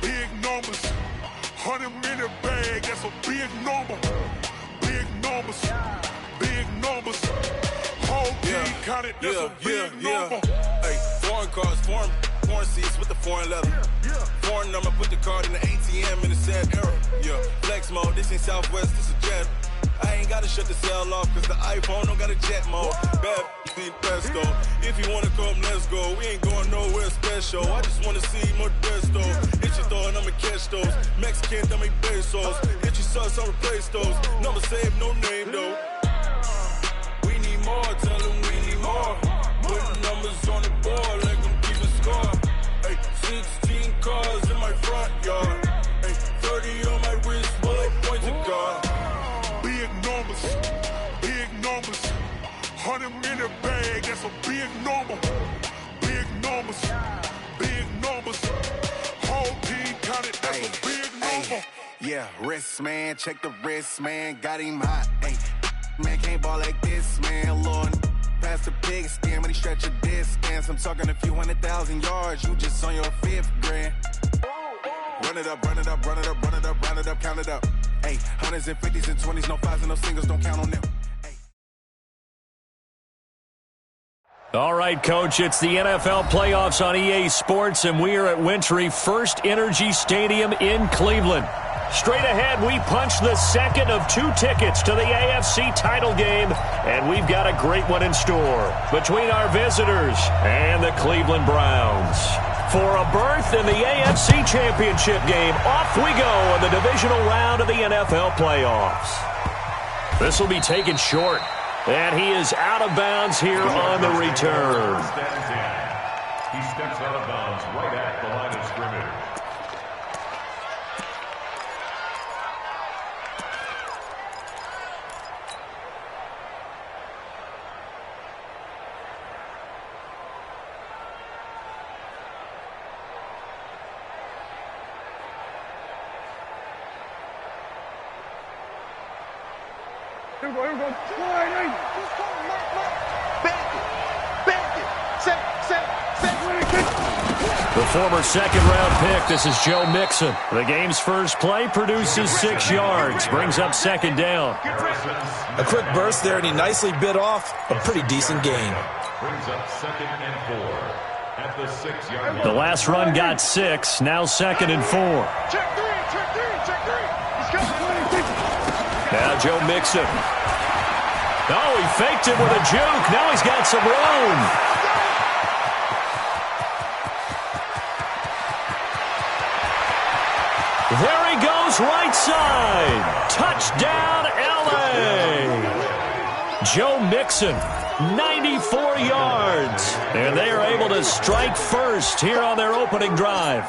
Big numbers, 100-minute bag, that's a big number. Big numbers, whole team counted, that's a big number. Hey, foreign cars, foreign seats with the foreign leather. Foreign number, put the card in the ATM in the sad era. Yeah, flex mode, this ain't Southwest, this a jet. I ain't gotta shut the cell off, cause the iPhone don't got a jet mode. Bad need pesto. If you wanna come, let's go. We ain't going nowhere special. I just wanna see more desto. Hit your throw and I'ma catch those. Mexican, that make pesos. Hit your sauce, I'll replace those. Number save, no name though. We need more, tell them we need more. Put numbers on the board, let them keep a score. Hey, 16 cars in my front yard. Hey, 30 on my wrist, bullet points of God. Big numbers, 100-minute bag, that's a big number. Big numbers, whole team counted, that's a big number. Yeah, wrist man, check the wrist man, got him hot. Ay, man can't ball like this, man. Lord, past the pig skin when he stretch a distance. I'm talking a few 100,000 yards, you just on your 5th grand. Run it up, count it up. Hey, hundreds and 50s and 20s, no 5s and no singles, don't count on them. All right, Coach, it's the NFL playoffs on EA Sports, and we are at Wintry First Energy Stadium in Cleveland. Straight ahead, we punch the second of 2 tickets to the AFC title game, and we've got a great one in store between our visitors and the Cleveland Browns. For a berth in the AFC Championship game, off we go in the divisional round of the NFL playoffs. This will be taken short. And he is out of bounds here on the return. He steps out of bounds right at the line of scrimmage. Here we go. The former second-round pick, this is Joe Mixon. The game's first play produces 6 yards, brings up second down. A quick burst there, and he nicely bit off a pretty decent gain. Brings up 2nd and 4 at the 6-yard line. The last run got 6, now 2nd and 4. Check three. Now Joe Mixon. Oh, he faked it with a juke. Now he's got some room. There he goes, right side. Touchdown, L.A. Joe Mixon, 94 yards. And they are able to strike first here on their opening drive.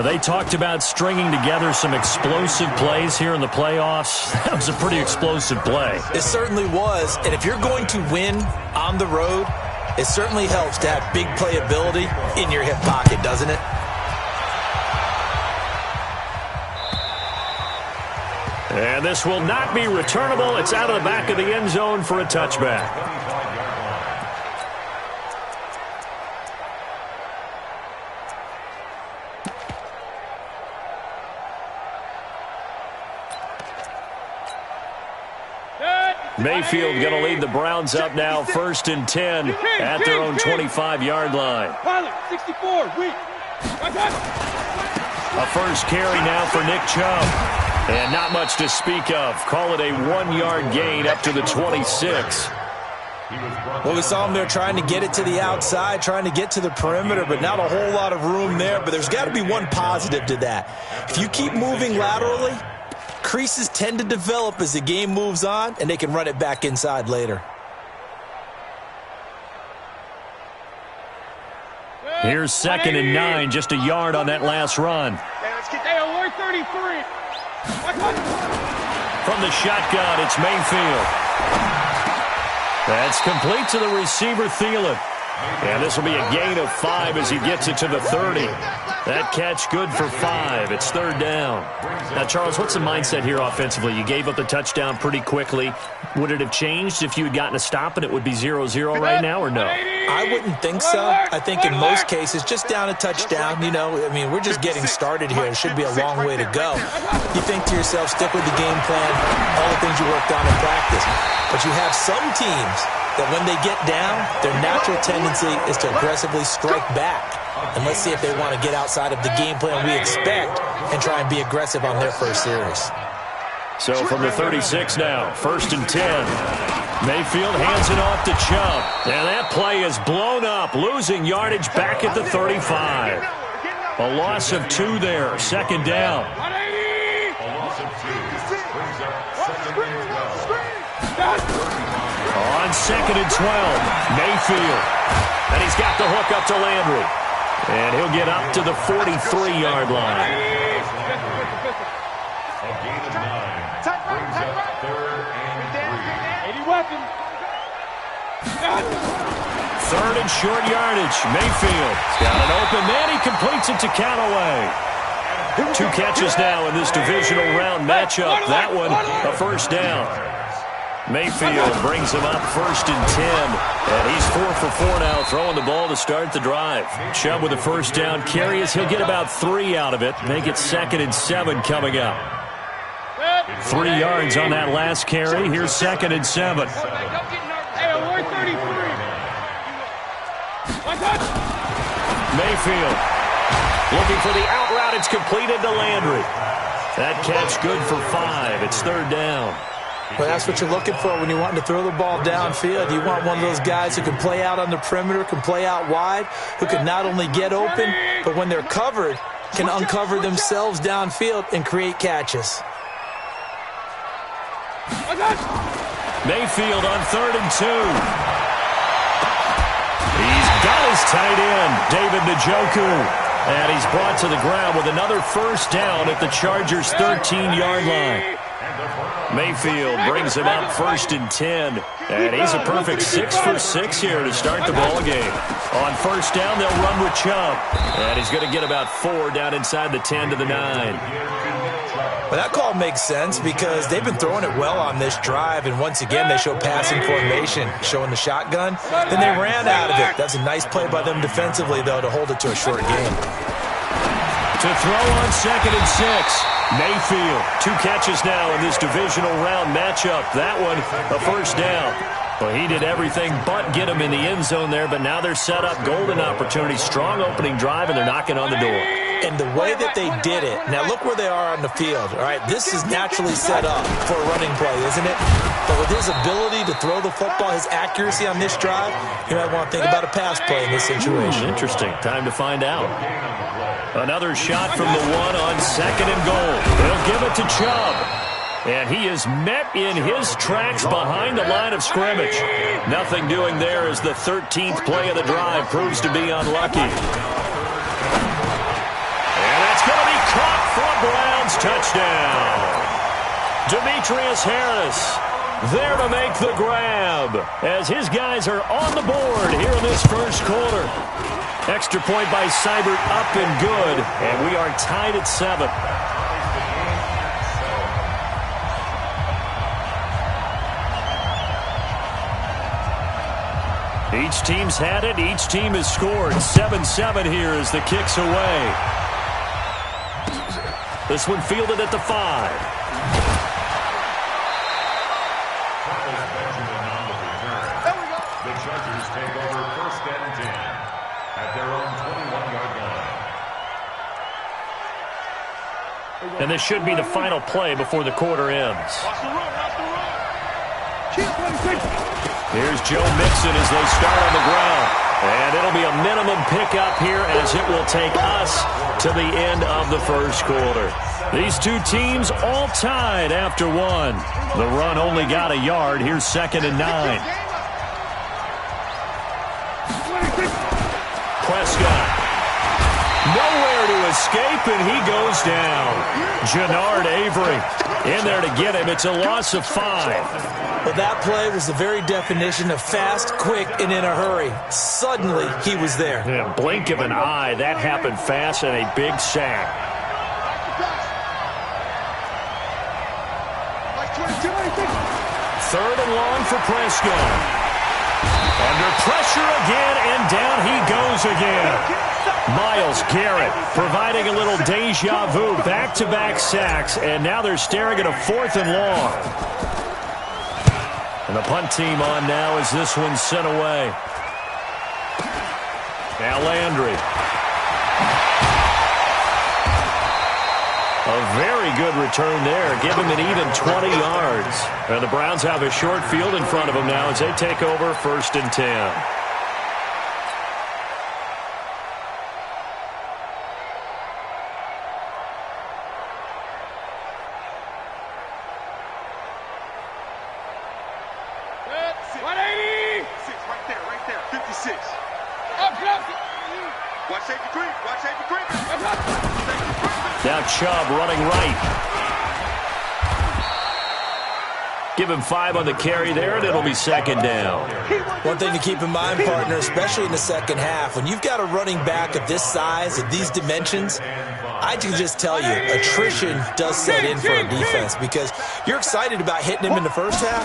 They talked about stringing together some explosive plays here in the playoffs. That was a pretty explosive play. It certainly was. And if you're going to win on the road, it certainly helps to have big playability in your hip pocket, doesn't it? And this will not be returnable. It's out of the back of the end zone for a touchback. Mayfield going to lead the Browns up now, 1st and 10 at their own 25-yard line. Pilot, 64, weak. A first carry now for Nick Chubb. And not much to speak of. Call it a 1-yard gain up to the 26. Well, we saw him there trying to get it to the outside, trying to get to the perimeter, but not a whole lot of room there. But there's got to be one positive to that. If you keep moving laterally, creases tend to develop as the game moves on, and they can run it back inside later. Here's 2nd and 9, just a yard on that last run. Hey, alert 33. From the shotgun, it's Mayfield. That's complete to the receiver, Thielen. And this will be a gain of 5 as he gets it to the 30. That catch good for 5. It's 3rd down. Now, Charles, what's the mindset here offensively? You gave up the touchdown pretty quickly. Would it have changed if you had gotten a stop and it would be 0-0 right now, or no? I wouldn't think so. I think in most cases, just down a touchdown, you know, I mean, we're just getting started here. It should be a long way to go. You think to yourself, stick with the game plan, all the things you worked on in practice. But you have some teams that when they get down, their natural tendency is to aggressively strike back. And let's see if they want to get outside of the game plan we expect and try and be aggressive on their first series. So from the 36 now, 1st and 10. Mayfield hands it off to Chubb. And that play is blown up, losing yardage back at the 35. A loss of 2 there, 2nd down. A loss of 2 brings up 2nd and 12. On 2nd and 12, Mayfield. And he's got the hook up to Landry. And he'll get up to the 43-yard line. A gain of 9 brings up 3rd and 3. 80 weapon. 3rd and short yardage. Mayfield's got an open man. He completes it to Callaway. 2 catches now in this divisional round matchup. That one, a 1st down. Mayfield brings him up 1st and 10. And he's 4 for 4 now, throwing the ball to start the drive. Chubb with a 1st down carry as he'll get about 3 out of it. Make it 2nd and 7 coming up. 3 yards on that last carry. Here's 2nd and 7. Hey, alert 33. Mayfield looking for the out route. It's completed to Landry. That catch good for 5. It's 3rd down. Well, that's what you're looking for when you want to throw the ball downfield. You want one of those guys who can play out on the perimeter, can play out wide, who can not only get open, but when they're covered, can uncover themselves downfield and create catches. Mayfield on 3rd and 2. He's got his tight end, David Njoku. And he's brought to the ground with another 1st down at the Chargers' 13-yard line. Mayfield brings him up 1st and 10. And he's a perfect 6 for 6 here to start the ball game. On 1st down, they'll run with Chubb. And he's going to get about 4 down inside the 10 to the 9. Well, that call makes sense because they've been throwing it well on this drive, and once again they show passing formation, showing the shotgun. Then they ran out of it. That's a nice play by them defensively, though, to hold it to a short game. To throw on 2nd and 6. Mayfield, 2 catches now in this divisional round matchup. That one, a 1st down. Well, he did everything but get him in the end zone there, but now they're set up. Golden opportunity, strong opening drive, and they're knocking on the door. And the way that they did it, now look where they are on the field, all right? This is naturally set up for a running play, isn't it? But with his ability to throw the football, his accuracy on this drive, you might want to think about a pass play in this situation. Interesting. Time to find out. Another shot from the 1 on 2nd and goal. They'll give it to Chubb. And he is met in his tracks behind the line of scrimmage. Nothing doing there as the 13th play of the drive proves to be unlucky. And that's going to be caught for a Browns touchdown. Demetrius Harris there to make the grab as his guys are on the board here in this 1st quarter. Extra point by Seibert up and good, and we are tied at 7. Each team's had it. Each team has scored. 7-7 here as the kick's away. This one fielded at the 5. take over 1st and 10 at their own 21-yard line. And this should be the final play before the quarter ends. Here's Joe Mixon as they start on the ground. And it'll be a minimum pickup here as it will take us to the end of the first quarter. These two teams all tied after one. The run only got a yard. Here's 2nd and 9. Prescott. Nowhere to escape, and he goes down. Jannard Avery in there to get him. It's a loss of 5. Well, that play was the very definition of fast, quick, and in a hurry. Suddenly, he was there. Yeah, blink of an eye. That happened fast and a big sack. 3rd and long for Prescott. Under pressure again, and down he goes again. Myles Garrett providing a little deja vu. Back-to-back sacks, and now they're staring at a 4th and long. And the punt team on now as this one's sent away. Now Landry. A very good return there. Give him an even 20 yards. And the Browns have a short field in front of them now as they take over 1st and 10. Now Chubb running right. Give him 5 on the carry there, and it'll be 2nd down. One thing to keep in mind, partner, especially in the second half, when you've got a running back of this size, of these dimensions, I can just tell you, attrition does set in for a defense because you're excited about hitting him in the first half.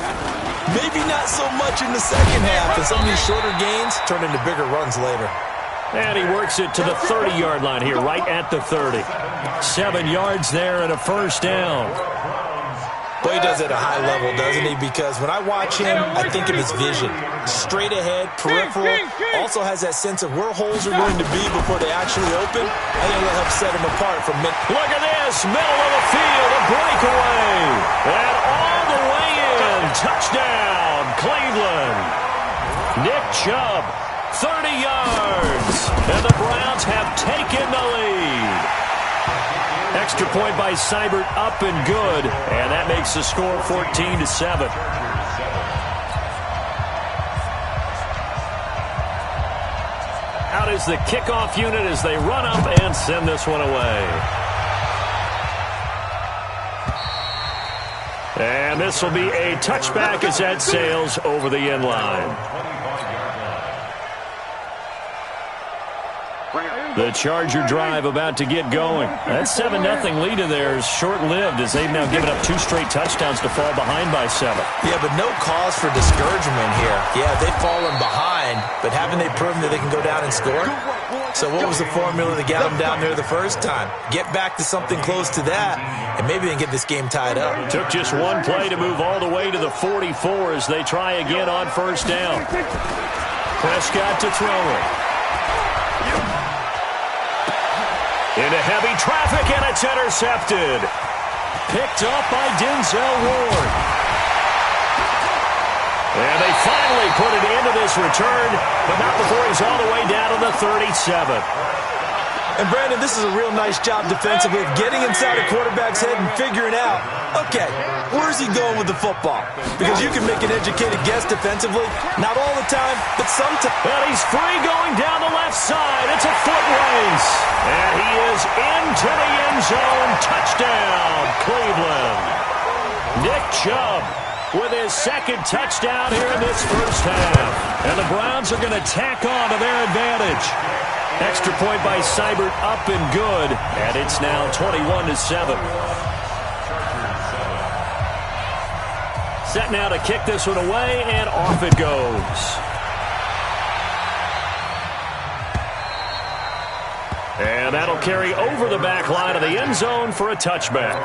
Maybe not so much in the second half, and some of these shorter gains turn into bigger runs later. And he works it to the 30-yard line here, right at the 30. 7 yards there and a 1st down. Well, he does it at a high level, doesn't he? Because when I watch him, I think of his vision. Straight ahead, peripheral. Also has that sense of where holes are going to be before they actually open. I think that'll help set him apart from mid. Look at this, middle of the field, a breakaway. And all the way in, touchdown, Cleveland. Nick Chubb, 30 yards. And the Browns have taken the lead. Extra point by Seibert, up and good, and that makes the score 14-7. Out is the kickoff unit as they run up and send this one away. And this will be a touchback as that sails over the end line. The Charger drive about to get going. That 7-0 lead of theirs short-lived as they've now given up 2 straight touchdowns to fall behind by 7. Yeah, but no cause for discouragement here. Yeah, they've fallen behind, but haven't they proven that they can go down and score? So what was the formula that got them down there the first time? Get back to something close to that, and maybe they can get this game tied up. Took just one play to move all the way to the 44 as they try again on 1st down. Prescott to throw it. Into heavy traffic, and it's intercepted. Picked up by Denzel Ward. And they finally put it into this return, but not before he's all the way down to the 37. And, Brandon, this is a real nice job defensively of getting inside a quarterback's head and figuring out, okay, where's he going with the football? Because you can make an educated guess defensively, not all the time, but sometimes. And he's free going down the left side. It's a foot race. And he is into the end zone. Touchdown, Cleveland. Nick Chubb with his 2nd touchdown here in this first half. And the Browns are going to tack on to their advantage. Extra point by Seibert, up and good. And it's now 21-7. Set now to kick this one away, and off it goes. And that'll carry over the back line of the end zone for a touchback.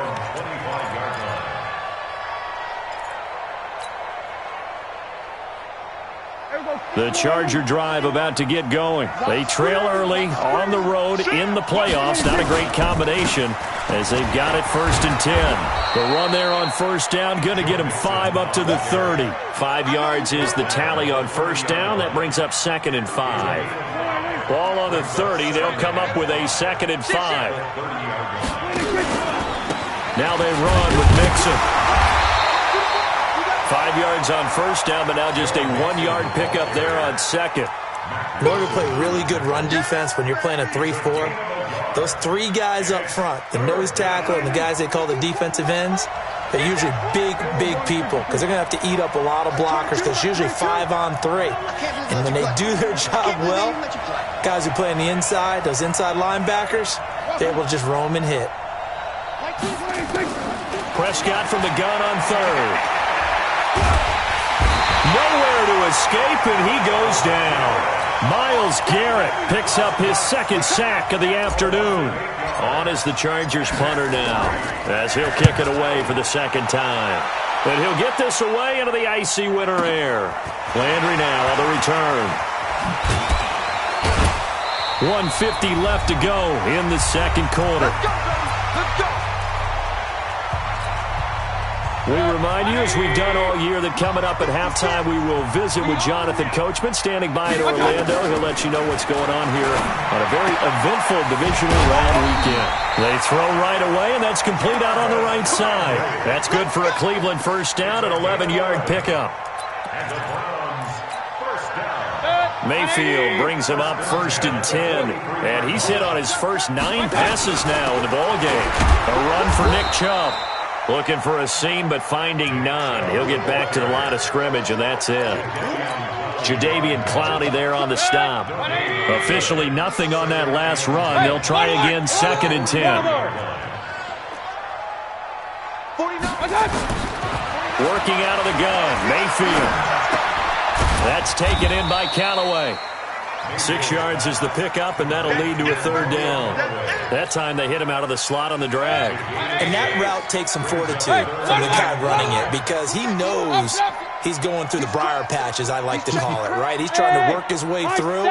The Charger drive about to get going. They trail early on the road in the playoffs. Not a great combination as they've got it 1st and 10. The run there on 1st down, going to get them 5 up to the 30. 5 yards is the tally on 1st down. That brings up 2nd and 5. Ball on the 30. They'll come up with a 2nd and 5. Now they run with Mixon. 5 yards on 1st down, but now just a 1-yard pickup there on 2nd. In order to play really good run defense when you're playing a 3-4, those 3 guys up front, the nose tackle and the guys they call the defensive ends, they're usually big people because they're going to have to eat up a lot of blockers because it's usually 5 on 3. And when they do their job well, guys who play on the inside, those inside linebackers, they're able to just roam and hit. Prescott from the gun on 3rd. Nowhere to escape, and he goes down. Myles Garrett picks up his 2nd sack of the afternoon. On is the Chargers punter now, as he'll kick it away for the 2nd time. And he'll get this away into the icy winter air. Landry now on the return. 1:50 left to go in the 2nd quarter. Let's go! We remind you, as we've done all year, that coming up at halftime, we will visit with Jonathan Coachman, standing by in Orlando. He'll let you know what's going on here on a very eventful divisional round weekend. They throw right away, and that's complete out on the right side. That's good for a Cleveland 1st down, an 11-yard pickup. Mayfield brings him up 1st and 10, and he's hit on his first 9 passes now in the ballgame. A run for Nick Chubb. Looking for a seam, but finding none. He'll get back to the line of scrimmage, and that's it. Jadeveon Clowney there on the stop. Officially nothing on that last run. They'll try again, 2nd and 10. Working out of the gun, Mayfield. That's taken in by Callaway. 6 yards is the pickup, and that'll lead to a 3rd down. That time they hit him out of the slot on the drag. And that route takes some fortitude from the guy running it because he knows he's going through the briar patch, as I like to call it, right? He's trying to work his way through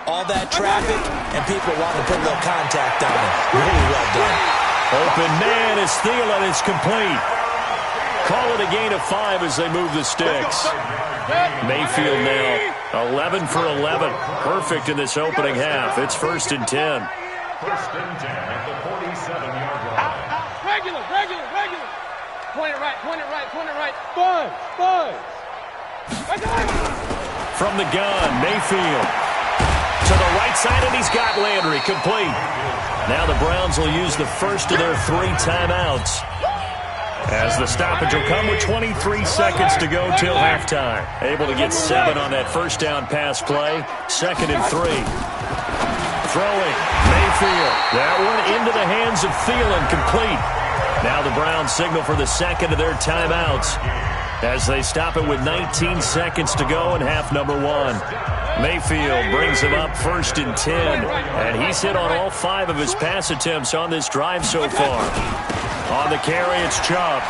all that traffic, and people want to put a little contact on him. Really well done. Open man is Thielen. It's complete. Call it a gain of 5 as they move the sticks. Mayfield now 11 for 11. Perfect in this opening half. It's 1st and 10. 1st and 10 at the 47-yard line. Regular. Point it right. Buzz. From the gun, Mayfield. To the right side, and he's got Landry. Complete. Now the Browns will use the first of their 3 timeouts, as the stoppage will come with 23 seconds to go till halftime. Able to get 7 on that 1st down pass play. 2nd and 3. Throwing, Mayfield. That one into the hands of Thielen, complete. Now the Browns signal for the 2nd of their timeouts, as they stop it with 19 seconds to go in half number 1. Mayfield brings him up 1st and 10, and he's hit on all 5 of his pass attempts on this drive so far. On the carry, it's Chubb.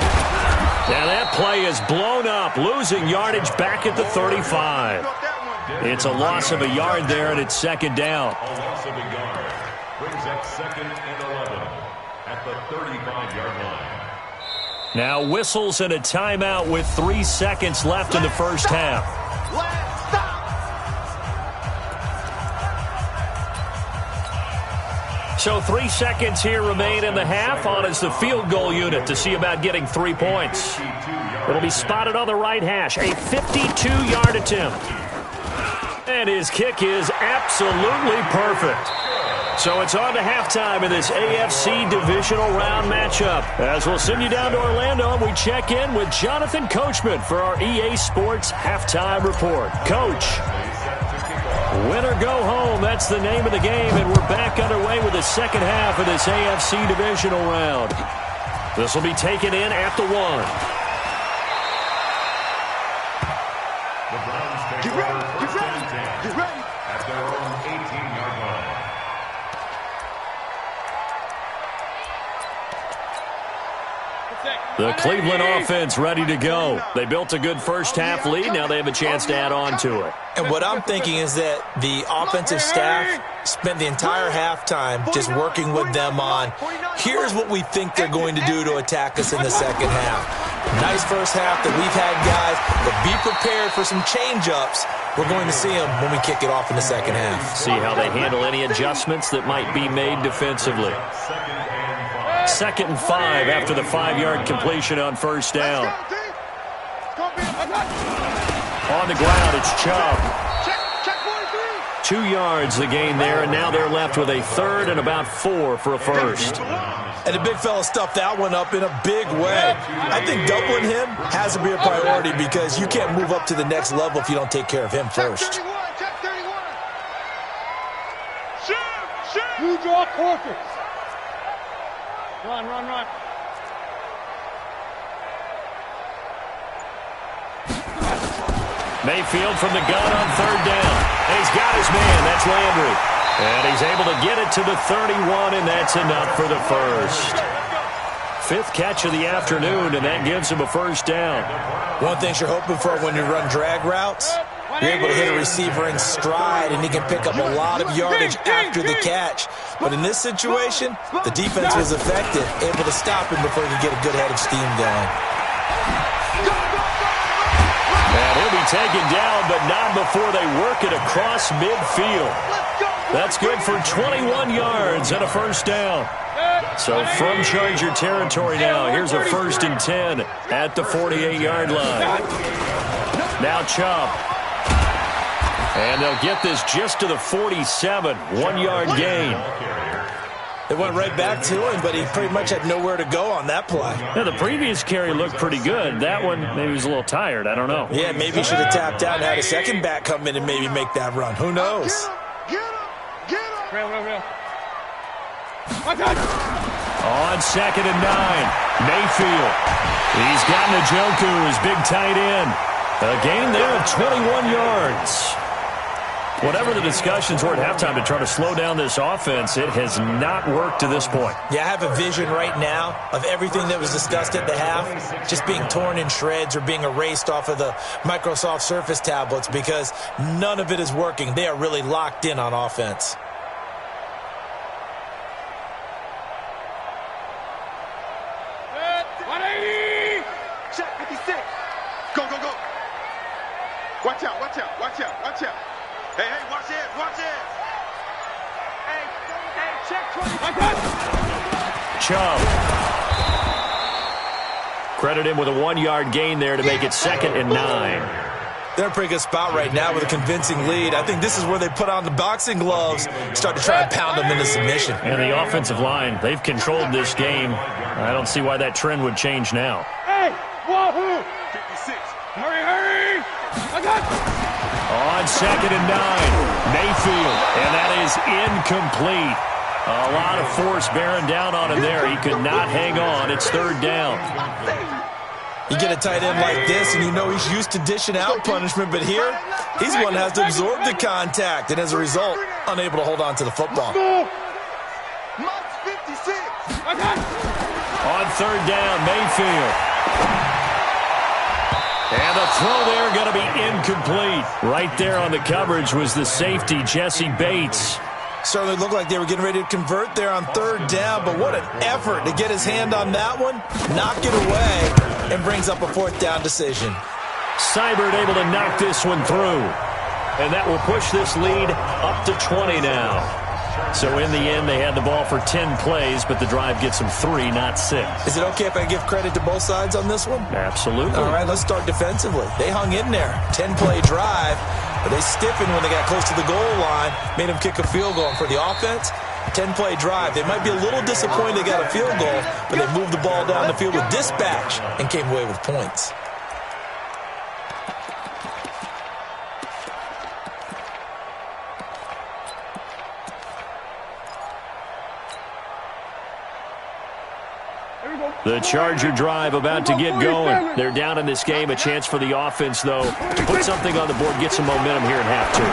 Now that play is blown up, losing yardage back at the 35. It's a loss of a yard there, and it's 2nd down. A loss of a yard brings up 2nd and 11 at the 35-yard line. Now whistles and a timeout with 3 seconds left in the 1st half. So 3 seconds here remain in the half. On is the field goal unit to see about getting 3 points. It'll be spotted on the right hash. A 52-yard attempt. And his kick is absolutely perfect. So it's on to halftime in this AFC divisional round matchup, as we'll send you down to Orlando and we check in with Jonathan Coachman for our EA Sports Halftime Report. Coach, win or go home, that's the name of the game, and we're back underway with the 2nd half of this AFC divisional round. This will be taken in at the 1. The Browns take over 1st and 10 at their own 18-yard line. Protect. The Cleveland offense ready to go. They built a good first-half lead. Now they have a chance to add on to it. And what I'm thinking is that the offensive staff spent the entire halftime just working with them on, here's what we think they're going to do to attack us in the second half. Nice first half that we've had, guys, but be prepared for some change-ups. We're going to see them when we kick it off in the second half. See how they handle any adjustments that might be made defensively. 2nd and 5 after the 5-yard completion on first down. On the ground, it's Chubb. 2 yards the gain there, and now they're left with a 3rd and about 4 for a first. And the big fella stuffed that one up in a big way. I think doubling him has to be a priority because you can't move up to the next level if you don't take care of him first. You draw quarters. Run, run, run. Mayfield from the gun on 3rd down. And he's got his man. That's Landry. And he's able to get it to the 31, and that's enough for the first. 5th catch of the afternoon, and that gives him a first down. One thing you're hoping for when you run drag routes, you're able to hit a receiver in stride, and he can pick up a lot of yardage after the catch. But in this situation, the defense was effective, able to stop him before he could get a good head of steam going. And he'll be taken down, but not before they work it across midfield. That's good for 21 yards and a first down. So from Charger territory now, here's a 1st and 10 at the 48-yard line. Now Chubb. And they'll get this just to the 47, 1-yard gain. It went right back to him, but he pretty much had nowhere to go on that play. Yeah, the previous carry looked pretty good. That one, maybe he was a little tired. I don't know. Yeah, maybe he should have tapped out and had a second back come in and maybe make that run. Who knows? Real. On 2nd and 9, Mayfield. He's got Njoku, his big tight end. A gain there of 21 yards. Whatever the discussions were at halftime to try to slow down this offense, it has not worked to this point. Yeah, I have a vision right now of everything that was discussed at the half just being torn in shreds or being erased off of the Microsoft Surface tablets because none of it is working. They are really locked in on offense. Check 56. Go. Watch out. Hey, watch it. Hey, check 20. Chubb. Credit him with a 1-yard gain there to make it 2nd and 9. They're in a pretty good spot right now with a convincing lead. I think this is where they put on the boxing gloves, start to try and pound them into submission. And the offensive line, they've controlled this game. I don't see why that trend would change now. Hey, wahoo! 56. Hurry! On 2nd and 9, Mayfield, and that is incomplete. A lot of force bearing down on him there. He could not hang on. It's 3rd down. You get a tight end like this, and you know he's used to dishing out punishment, but here, he's the one that has to absorb the contact, and as a result, unable to hold on to the football. On 3rd down, Mayfield. And the throw there going to be incomplete. Right there on the coverage was the safety, Jesse Bates. Certainly looked like they were getting ready to convert there on 3rd down, but what an effort to get his hand on that one, knock it away, and brings up a 4th down decision. Seibert able to knock this one through. And that will push this lead up to 20 now. So in the end, they had the ball for 10 plays, but the drive gets them 3, not 6. Is it okay if I give credit to both sides on this one? Absolutely. All right, let's start defensively. They hung in there. 10-play drive, but they stiffened when they got close to the goal line, made them kick a field goal. And for the offense, 10-play drive. They might be a little disappointed they got a field goal, but they moved the ball down the field with dispatch and came away with points. The Charger drive about to get going. They're down in this game. A chance for the offense, though, to put something on the board, get some momentum here in half 2.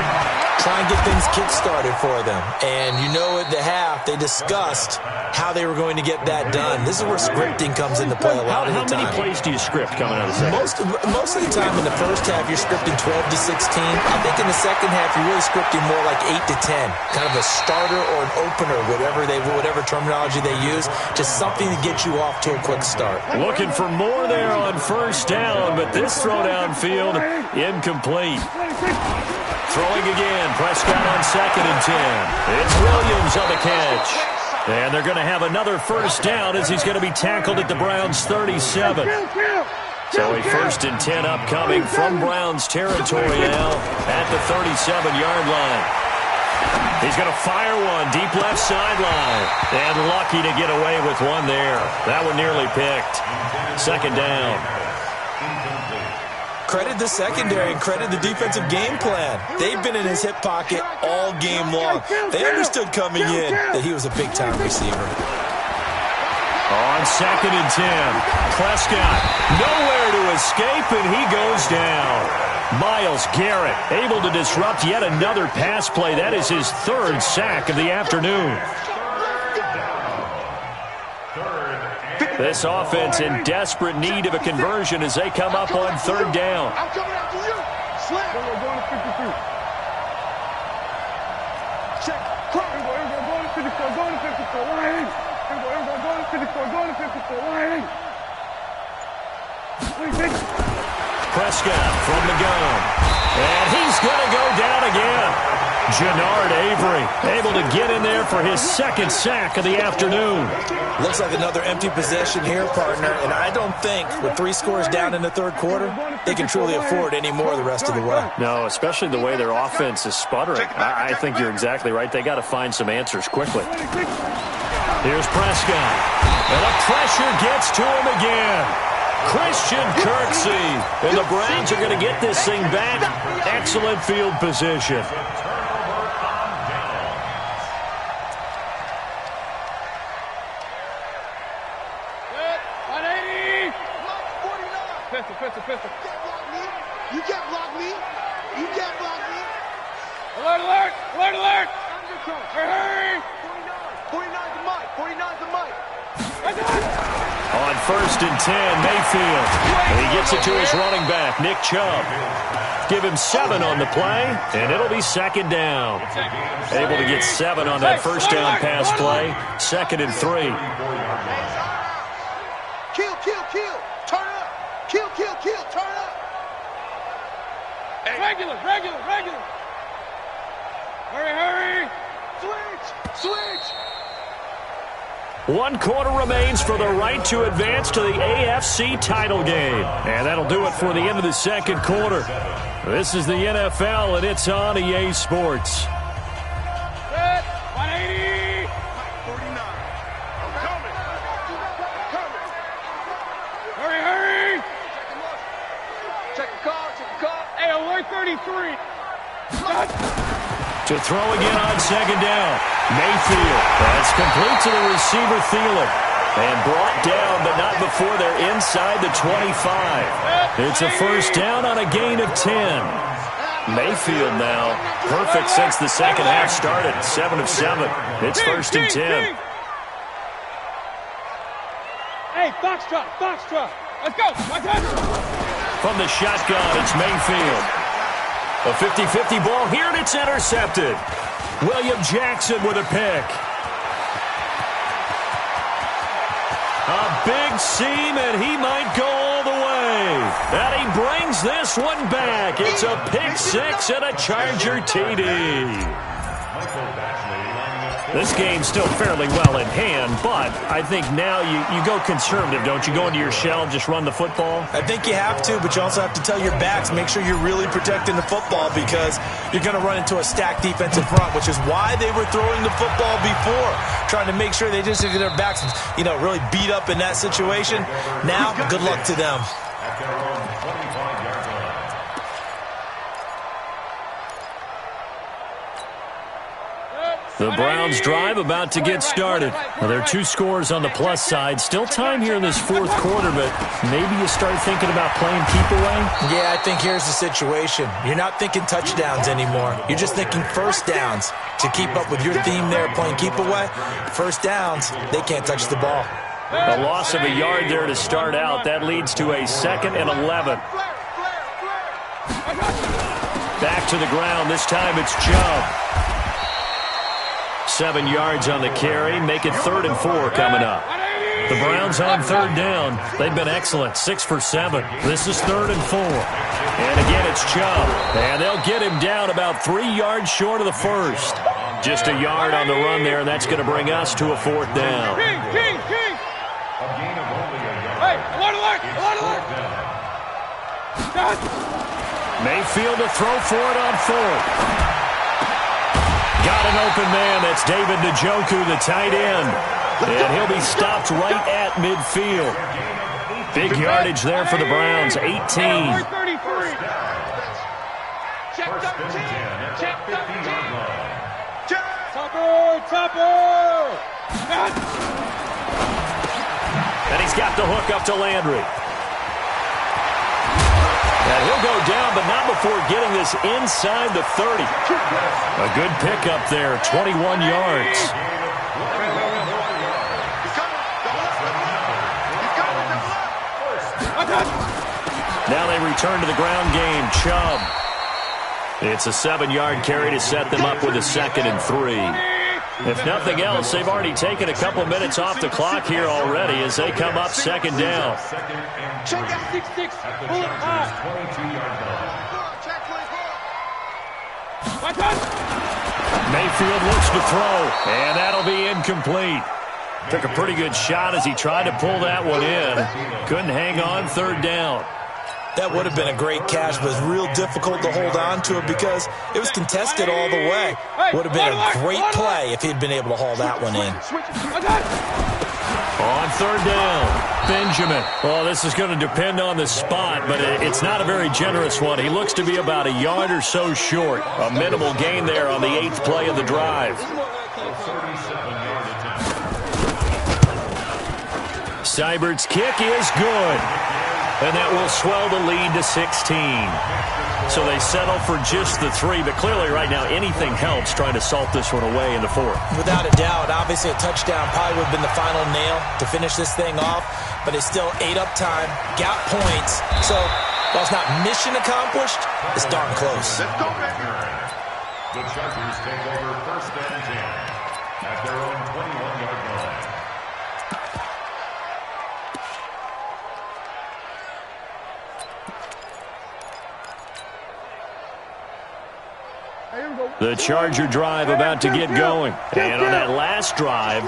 try and get things kick-started for them. And you know, at the half, they discussed how they were going to get that done. This is where scripting comes into play a lot of the time. How many plays do you script coming out of the second? Most of the time in the first half, you're scripting 12 to 16. I think in the second half, you're really scripting more like 8 to 10. Kind of a starter or an opener, whatever terminology they use. Just something to get you off to a quick start. Looking for more there on first down, but this throw downfield, incomplete. Throwing again, Prescott on 2nd and 10. It's Williams on the catch. And they're going to have another first down as he's going to be tackled at the Browns' 37. So a 1st and 10 upcoming from Browns territory now at the 37-yard line. He's going to fire one deep left sideline. And lucky to get away with one there. That one nearly picked. 2nd down. Credit the secondary and credit the defensive game plan. They've been in his hip pocket all game long. They understood coming in that he was a big-time receiver. On 2nd and 10, Prescott nowhere to escape, and he goes down. Myles Garrett able to disrupt yet another pass play. That is his 3rd sack of the afternoon. This offense in desperate need of a conversion as they come up on 3rd down. I'm coming after you. Slam. Go to 53. Check. Go to 54. Go to 54. Line. Go to 54. Go to 54. Line. Prescott from the gun. And he's going to go down again. Jannard Avery able to get in there for his 2nd sack of the afternoon. Looks like another empty possession here, partner, and I don't think with 3 scores down in the 3rd quarter, they can truly afford any more the rest of the way. No, especially the way their offense is sputtering. I think you're exactly right. They got to find some answers quickly. Here's Prescott. And the pressure gets to him again. Christian Kirksey. And the Browns are going to get this thing back. Excellent field position. Pistol. You can't block me. You can't block me. Alert. Hurry. 49's the mic. 49's the mic. On 1st and 10, Mayfield. And he gets it to his running back, Nick Chubb. Give him 7 on the play, and it'll be 2nd down. Able to get 7 on that 1st down pass play. 2nd and 3. Kill. Turn up. Kill. Turn up. Regular. Hurry. Switch. 1 quarter remains for the right to advance to the AFC title game. And that'll do it for the end of the 2nd quarter. This is the NFL, and it's on EA Sports. 180. 49. I'm coming. Hurry. Check the car. Hey, alert 33. To throw again on 2nd down. Mayfield. That's complete to the receiver, Thielen. And brought down, but not before they're inside the 25. It's a 1st down on a gain of 10. Mayfield now perfect since the 2nd half started. 7 of 7. It's 1st and 10. Hey, Foxtrot. Let's go. From the shotgun, it's Mayfield. A 50-50 ball here, and it's intercepted. William Jackson with a pick. A big seam, and he might go all the way. And he brings this one back. It's a pick 6 and a Charger TD. This game's still fairly well in hand, but I think now you go conservative, don't you? Go into your shell and just run the football? I think you have to, but you also have to tell your backs, make sure you're really protecting the football because you're going to run into a stacked defensive front, which is why they were throwing the football before, trying to make sure they just get their backs, really beat up in that situation. Now, good luck to them. The Browns drive about to get started. Well, there are 2 scores on the plus side. Still time here in this fourth quarter, but maybe you start thinking about playing keep away? Yeah, I think here's the situation. You're not thinking touchdowns anymore. You're just thinking first downs. To keep up with your theme there, playing keep away, first downs, they can't touch the ball. A loss of a yard there to start out. That leads to a 2nd and 11. Back to the ground. This time it's Chubb. 7 yards on the carry. Make it 3rd and 4 coming up. The Browns on 3rd down. They've been excellent. 6 for 7. This is 3rd and 4. And again, it's Chubb. And they'll get him down about 3 yards short of the first. Just a yard on the run there, and that's going to bring us to a 4th down. Mayfield to throw for it on 4th. Got an open man. That's David Njoku, the tight end. And he'll be stopped right at midfield. Big yardage there for the Browns, 18. And he's got the hook up to Landry. And he'll go down, but not before getting this inside the 30. A good pickup there, 21 yards. Now they return to the ground game. Chubb. It's a 7-yard carry to set them up with a 2nd and 3. If nothing else, they've already taken a couple minutes off the clock here already as they come up 2nd down. Mayfield looks to throw, and that'll be incomplete. Took a pretty good shot as he tried to pull that one in. Couldn't hang on, 3rd down. That would have been a great catch, but it's real difficult to hold on to it because it was contested all the way. Would have been a great play if he'd been able to haul that one in. On 3rd down, Benjamin. Well, this is going to depend on the spot, but it's not a very generous one. He looks to be about a yard or so short. A minimal gain there on the 8th play of the drive. Seibert's kick is good. And that will swell the lead to 16. So they settle for just the 3, but clearly right now anything helps trying to salt this one away in the 4th. Without a doubt, obviously a touchdown probably would have been the final nail to finish this thing off, but it's still ate up time, got points. So while it's not mission accomplished, it's darn close. The Chargers take over 1st and 10 at their own 21-yard line. The Charger drive about to get going. And on that last drive,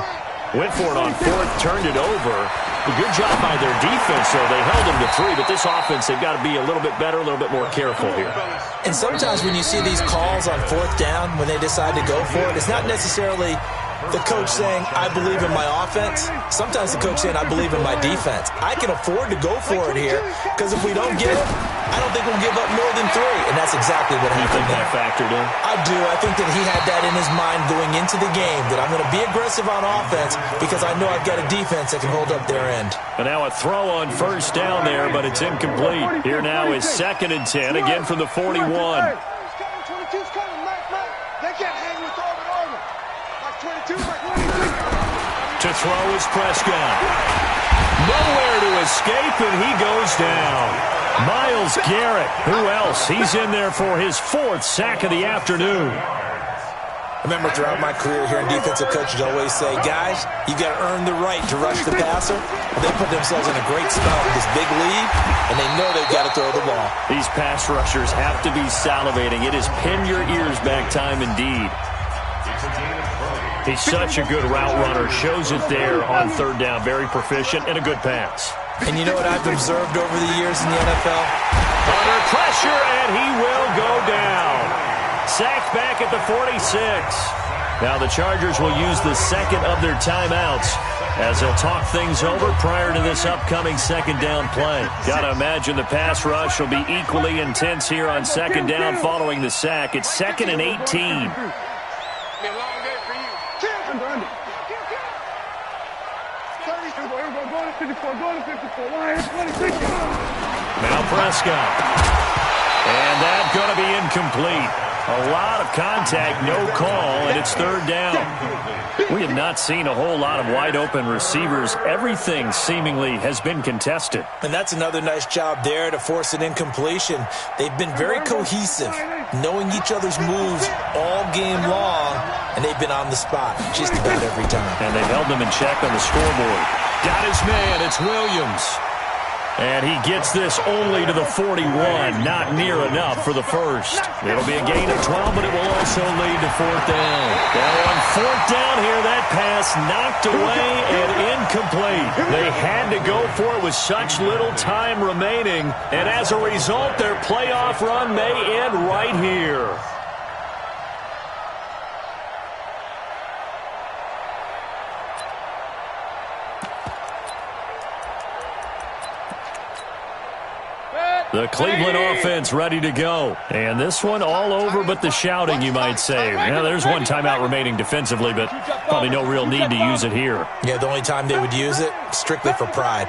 went for it on 4th, turned it over. A good job by their defense, though. They held them to 3, but this offense, they've got to be a little bit better, a little bit more careful here. And sometimes when you see these calls on 4th down, when they decide to go for it, it's not necessarily the coach saying, I believe in my offense. Sometimes the coach saying, I believe in my defense. I can afford to go for it here because if we don't get it, I don't think we'll give up more than 3. And that's exactly what happened. You think that factored in? I do. I think that he had that in his mind going into the game, that I'm going to be aggressive on offense because I know I've got a defense that can hold up their end. And now a throw on 1st down there, but it's incomplete. Here now is 2nd and 10, again from the 41. To throw is Prescott. Nowhere to escape, and he goes down. Myles Garrett, who else? He's in there for his 4th sack of the afternoon. I remember throughout my career here in defensive coaches always say, guys, you got to earn the right to rush the passer. They put themselves in a great spot with this big lead, and they know they've got to throw the ball. These pass rushers have to be salivating. It is pin your ears back time indeed. He's such a good route runner. Shows it there on 3rd down. Very proficient and a good pass. And you know what I've observed over the years in the NFL? Under pressure, and he will go down. Sacked back at the 46. Now the Chargers will use the 2nd of their timeouts as they'll talk things over prior to this upcoming 2nd down play. Got to imagine the pass rush will be equally intense here on 2nd down following the sack. It's 2nd and 18. Be a long day for you. Now Prescott. And that's going to be incomplete. A lot of contact, no call, and it's third down. We have not seen a whole lot of wide-open receivers. Everything seemingly has been contested. And that's another nice job there to force an incompletion. They've been very cohesive, knowing each other's moves all game long, and they've been on the spot just about every time. And they've held them in check on the scoreboard. Got his man, it's Williams. And he gets this only to the 41, not near enough for the first. It'll be a gain of 12, but it will also lead to fourth down. Now on fourth down here, that pass knocked away and incomplete. They had to go for it with such little time remaining, and as a result, their playoff run may end right here. The Cleveland offense ready to go. And this one all over but the shouting, you might say. Now, there's one timeout remaining defensively, but probably no real need to use it here. Yeah, the only time they would use it, strictly for pride.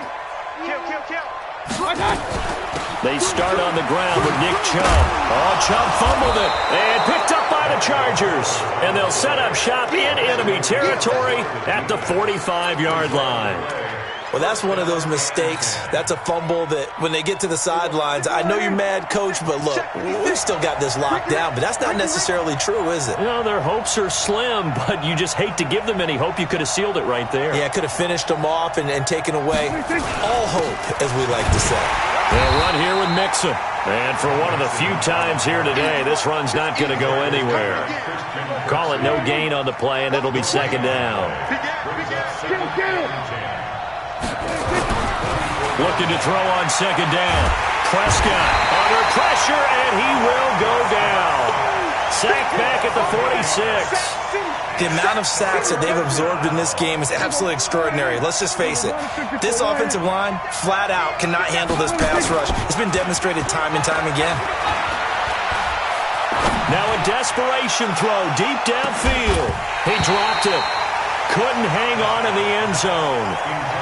They start on the ground with Nick Chubb. Oh, Chubb fumbled it and picked up by the Chargers. And they'll set up shop in enemy territory at the 45-yard line. Well, that's one of those mistakes. That's a fumble that when they get to the sidelines, I know you're mad, Coach, but look, we've still got this locked down. But that's not necessarily true, is it? You know, their hopes are slim, but you just hate to give them any hope. You could have sealed it right there. Yeah, could have finished them off and taken away all hope, as we like to say. They'll run here with Mixon. And for one of the few times here today, this run's not going to go anywhere. Call it no gain on the play, and it'll be second down. Looking to throw on second down. Prescott under pressure, and he will go down. Sacked back at the 46. The amount of sacks that they've absorbed in this game is absolutely extraordinary. Let's just face it. This offensive line, flat out, cannot handle this pass rush. It's been demonstrated time and time again. Now a desperation throw deep downfield. He dropped it. Couldn't hang on in the end zone.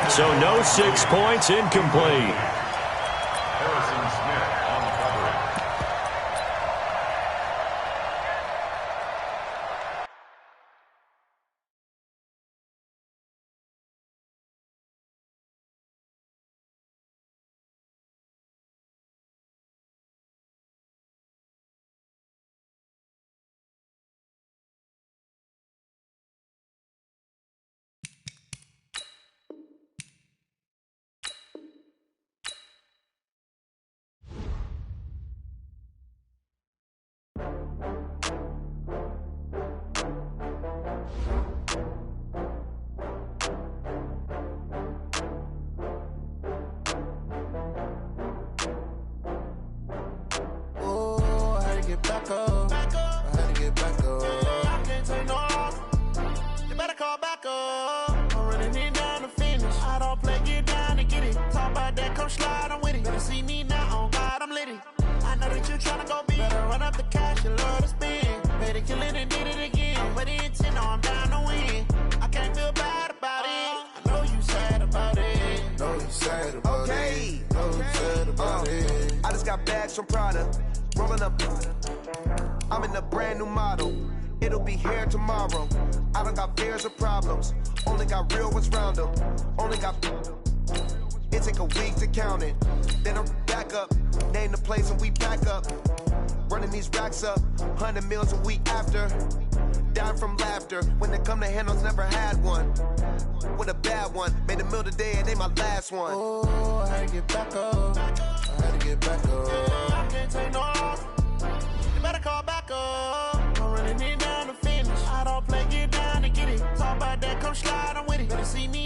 So no 6 points, incomplete. Harrison Smith on coverage. From Prada, rolling up. I'm in a brand new model. It'll be here tomorrow. I don't got fears or problems. Only got real ones round them. Only got. It take a week to count it. Then I'm back up. Name the place and we back up. Running these racks up. 100 meals a week after. Dying from laughter. When they come to handles, never had one. With a bad one. Made a meal today and they my last one. Oh, I had to get back up. I had to get back up. I can't take no loss. You better call back up. I'm running it down to finish. I don't play, get down to get it. Talk about that, come slide, I'm with it. Better see me